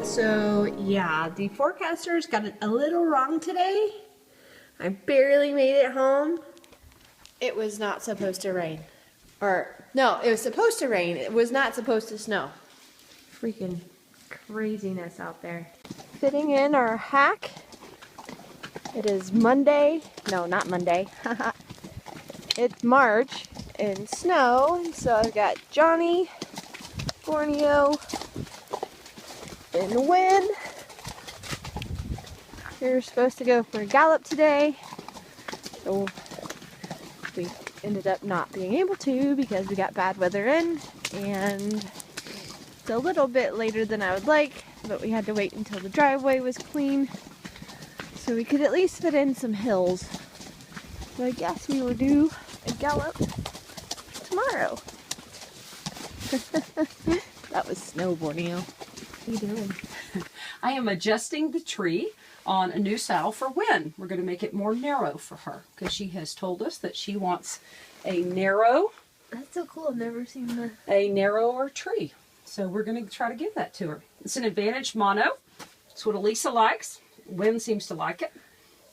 So yeah, the forecasters got it a little wrong today. I barely made it home. It was not supposed to rain. Or, no, it was supposed to rain. It was not supposed to snow. Freaking craziness out there. Fitting in our hack. It is Monday. No, not Monday. It's March and snow. And so I've got Johnny, Borneo, and Hwin. We were supposed to go for a gallop today. So we ended up not being able to because we got bad weather in, and it's a little bit later than I would like, but we had to wait until the driveway was clean so we could at least fit in some hills. So I guess we will do a gallop tomorrow. That was snow, Borneo. What are you doing? I am adjusting the tree on a new saddle for Hwin. We're going to make it more narrow for her because she has told us that she wants a narrow. That's so cool. I've never seen a narrower tree. So we're going to try to give that to her. It's an Advantage mono. It's what Elisa likes. Hwin seems to like it.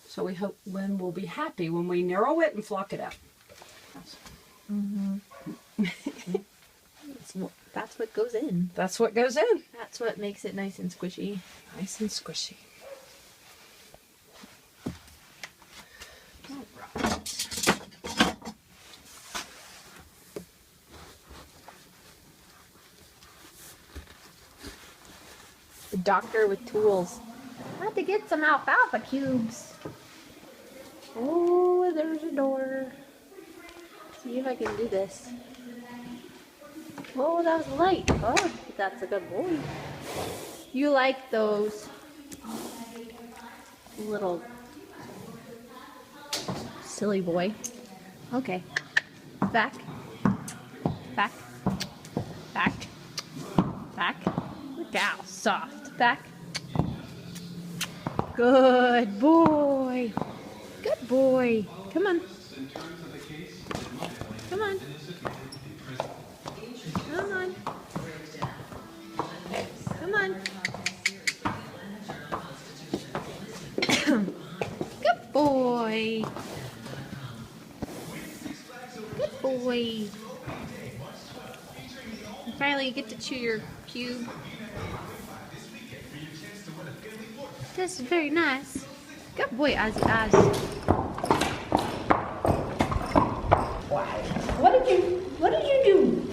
So we hope Hwin will be happy when we narrow it and flock it out. Mm-hmm. That's what goes in. That's what goes in. That's what makes it nice and squishy. Nice and squishy. All right. The doctor with tools. I had to get some alfalfa cubes. Oh, there's a door. See if I can do this. Oh, that was light. Oh, that's a good boy. You like those little silly boy. Okay. Back. Back. Back. Back. Look how soft. Back. Good boy. Good boy. Come on. Come on. Come on. Come on. Good boy. Good boy. You finally get to chew your cube. This is very nice. Good boy, Ozzie Oz. What did you do?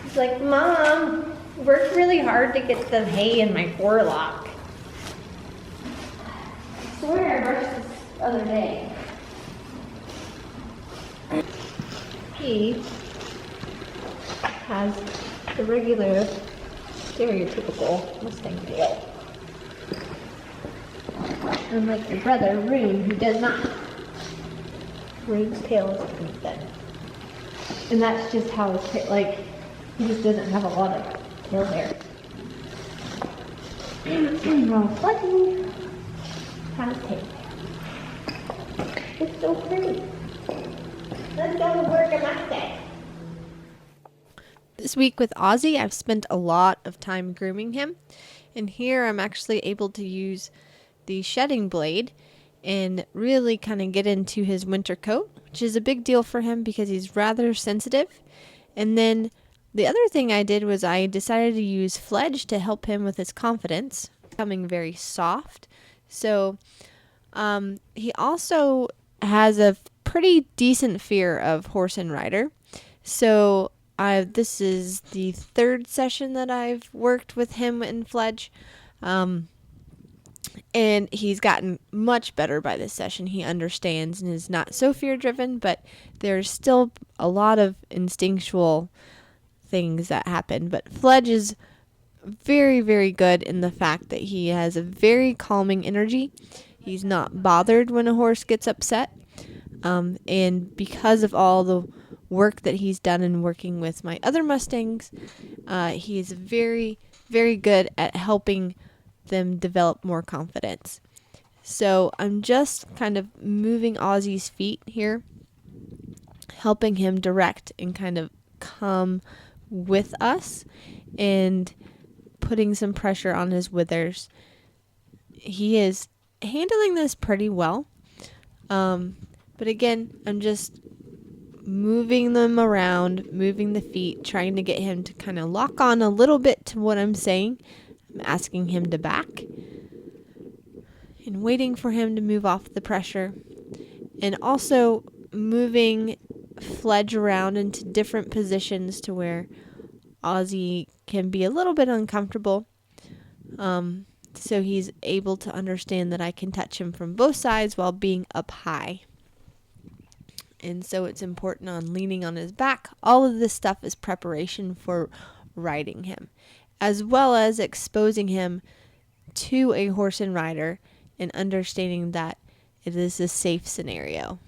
He's like, Mom, worked really hard to get the hay in my forelock. I swear I brushed this other day. He has the regular, stereotypical Mustang tail. Unlike your brother, Rune, who does not. Rune's tail is different then. And that's just how his tail, like, he just doesn't have a lot of tail hair. Well, Fledge has tail hair. It's so pretty. Let's go to work at Mustang. This week with Ozzie, I've spent a lot of time grooming him. And here I'm actually able to use the shedding blade and really kind of get into his winter coat, which is a big deal for him because he's rather sensitive. And then the other thing I did was I decided to use Fledge to help him with his confidence, becoming very soft. So he also has a pretty decent fear of horse and rider. So this is the third session that I've worked with him in Fledge. And he's gotten much better by this session. He understands and is not so fear-driven, but there's still a lot of instinctual things that happen. But Fledge is very, very good in the fact that he has a very calming energy. He's not bothered when a horse gets upset. And because of all the work that he's done in working with my other Mustangs, he is very, very good at helping them develop more confidence. So I'm just kind of moving Ozzie's feet here, helping him direct and kind of come with us. And putting some pressure on his withers. He is handling this pretty well. But again, I'm just moving them around, moving the feet, trying to get him to kind of lock on a little bit to what I'm saying. I'm asking him to back and waiting for him to move off the pressure, and also moving Fledge around into different positions to where Ozzie can be a little bit uncomfortable. So he's able to understand that I can touch him from both sides while being up high. And so it's important on leaning on his back. All of this stuff is preparation for riding him, as well as exposing him to a horse and rider and understanding that it is a safe scenario.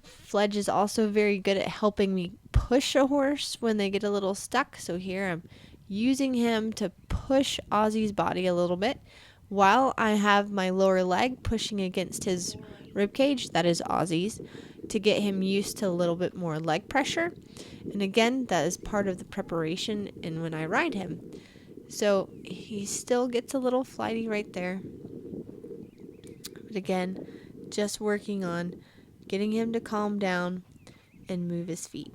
Fledge is also very good at helping me push a horse when they get a little stuck. So here I'm using him to push Ozzie's body a little bit while I have my lower leg pushing against his rib cage, that is Ozzie's, to get him used to a little bit more leg pressure. And again, that is part of the preparation and when I ride him. So he still gets a little flighty right there. But again, just working on getting him to calm down and move his feet.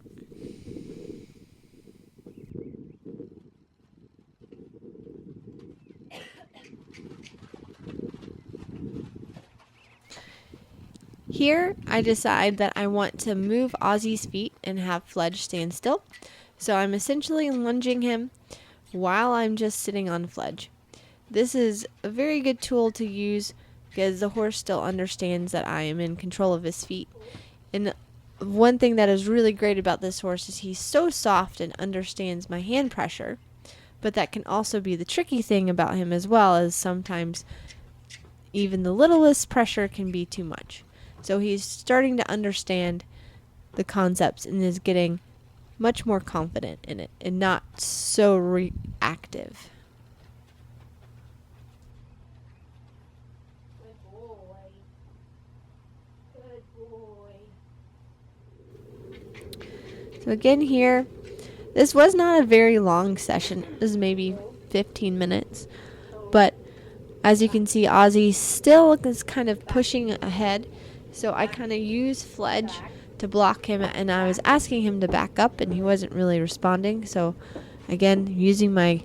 Here, I decide that I want to move Ozzie's feet and have Fledge stand still. So I'm essentially lunging him while I'm just sitting on Fledge. This is a very good tool to use because the horse still understands that I am in control of his feet. And one thing that is really great about this horse is he's so soft and understands my hand pressure. But that can also be the tricky thing about him as well, as sometimes even the littlest pressure can be too much. So he's starting to understand the concepts and is getting much more confident in it and not so reactive. Good boy. Good boy. So again here, this was not a very long session. It was maybe 15 minutes. But as you can see, Ozzie still is kind of pushing ahead. So I kind of use Fledge to block him, and I was asking him to back up, and he wasn't really responding. So again, using my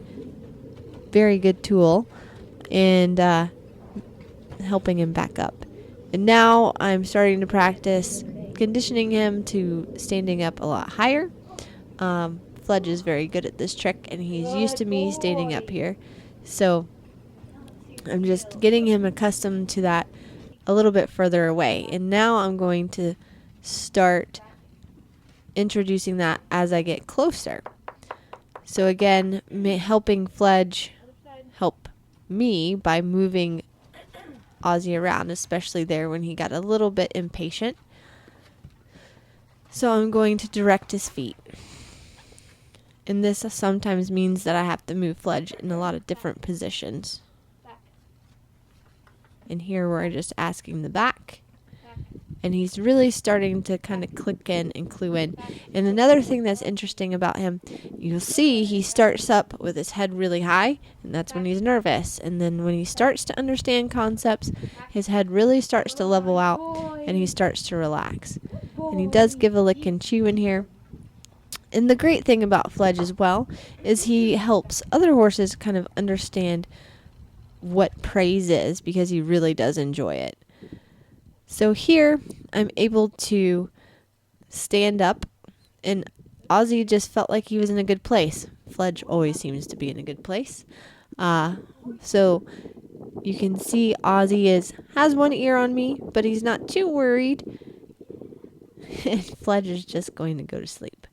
very good tool and helping him back up. And now I'm starting to practice conditioning him to standing up a lot higher. Fledge is very good at this trick, and he's used to me standing up here. So I'm just getting him accustomed to that a little bit further away. And now I'm going to start introducing that as I get closer. So again, helping Fledge help me by moving Ozzie around, especially there when he got a little bit impatient. So I'm going to direct his feet. And this sometimes means that I have to move Fledge in a lot of different positions. And here we're just asking the back. And he's really starting to kind of click in and clue in. And another thing that's interesting about him, you'll see he starts up with his head really high, and that's when he's nervous. And then when he starts to understand concepts, his head really starts to level out, and he starts to relax. And he does give a lick and chew in here. And the great thing about Fledge as well is he helps other horses kind of understand what praise is, because he really does enjoy it. So here I'm able to stand up, and Ozzie just felt like he was in a good place. Fledge always seems to be in a good place. So you can see Ozzie has one ear on me, but he's not too worried. And Fledge is just going to go to sleep.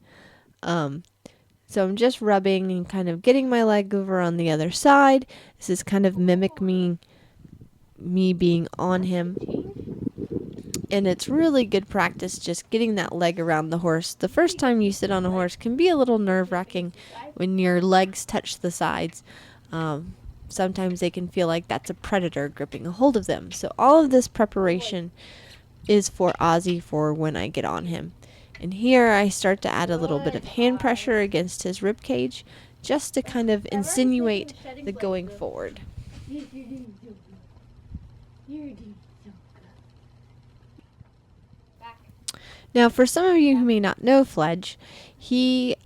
So I'm just rubbing and kind of getting my leg over on the other side. This is kind of mimicking me being on him. And it's really good practice just getting that leg around the horse. The first time you sit on a horse can be a little nerve-wracking when your legs touch the sides. Sometimes they can feel like that's a predator gripping a hold of them. So all of this preparation is for Ozzie for when I get on him. And here I start to add a little bit of hand pressure against his rib cage just to kind of insinuate the going forward. Yes, you're doing so good. You're doing so good. Back. Now, for some of you who may not know Fledge, he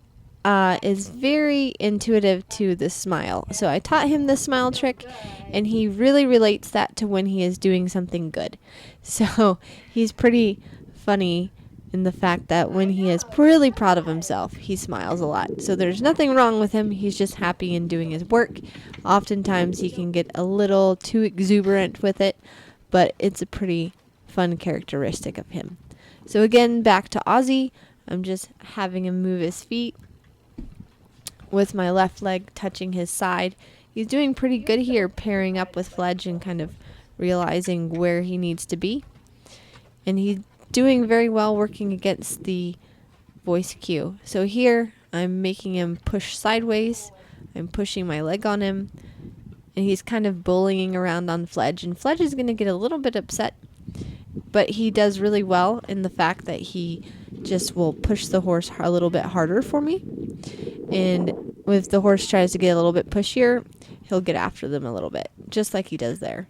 is very intuitive to the smile. So I taught him the smile trick, and he really relates that to when he is doing something good. So he's pretty funny in the fact that when he is really proud of himself, he smiles a lot. So there's nothing wrong with him. He's just happy in doing his work. Oftentimes he can get a little too exuberant with it, but it's a pretty fun characteristic of him. So again, back to Ozzie. I'm just having him move his feet with my left leg touching his side. He's doing pretty good here, pairing up with Fledge and kind of realizing where he needs to be. And he's doing very well working against the voice cue. So here, I'm making him push sideways. I'm pushing my leg on him. And he's kind of bullying around on Fledge. And Fledge is going to get a little bit upset. But he does really well in the fact that he just will push the horse a little bit harder for me. And if the horse tries to get a little bit pushier, he'll get after them a little bit, just like he does there.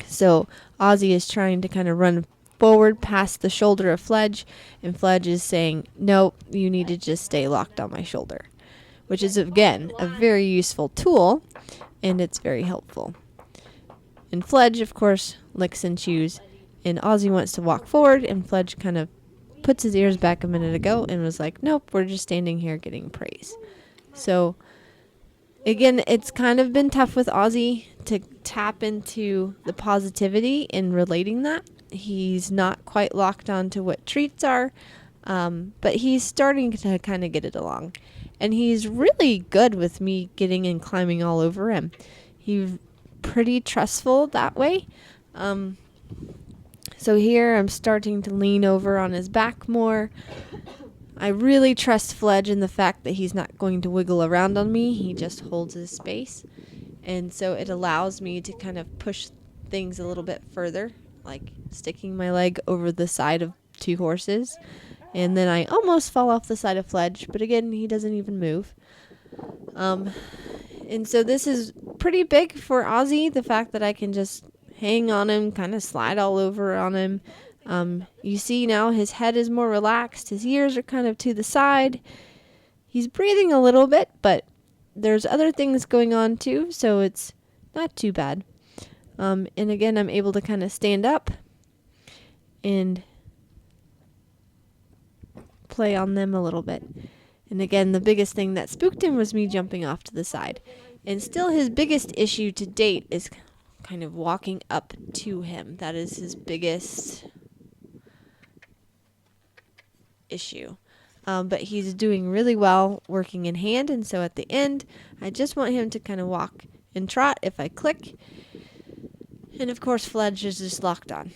So Ozzie is trying to kind of run forward past the shoulder of Fledge, and Fledge is saying, no, you need to just stay locked on my shoulder, which is, again, a very useful tool, and it's very helpful. And Fledge, of course, licks and chews, and Ozzie wants to walk forward, and Fledge kind of puts his ears back a minute ago and was like, nope, we're just standing here getting praise. So again, it's kind of been tough with Ozzie to tap into the positivity in relating that. He's not quite locked on to what treats are, but he's starting to kind of get it along. And he's really good with me getting and climbing all over him. He's pretty trustful that way. So here I'm starting to lean over on his back more. I really trust Fledge in the fact that he's not going to wiggle around on me. He just holds his space. And so it allows me to kind of push things a little bit further, like sticking my leg over the side of two horses. And then I almost fall off the side of Fledge, but again, he doesn't even move. And so this is pretty big for Ozzie, the fact that I can just hang on him, kind of slide all over on him. You see now his head is more relaxed. His ears are kind of to the side. He's breathing a little bit, but there's other things going on too, so it's not too bad. And again, I'm able to kind of stand up and play on them a little bit. And again, the biggest thing that spooked him was me jumping off to the side. And still his biggest issue to date is kind of walking up to him. That is his biggest issue. But he's doing really well working in hand, and so at the end, I just want him to kind of walk and trot if I click. And of course, Fledge is just locked on.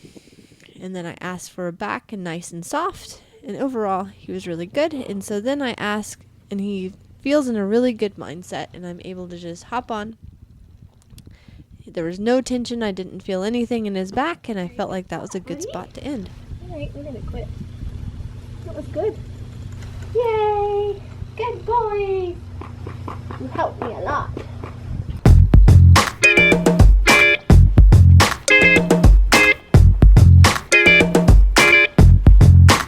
And then I ask for a back and nice and soft, and overall, he was really good. And so then I ask, and he feels in a really good mindset, and I'm able to just hop on. There was no tension. I didn't feel anything in his back, and I felt like that was a good spot to end. All right, we're gonna quit. That was good. Yay! Good boy! You helped me a lot.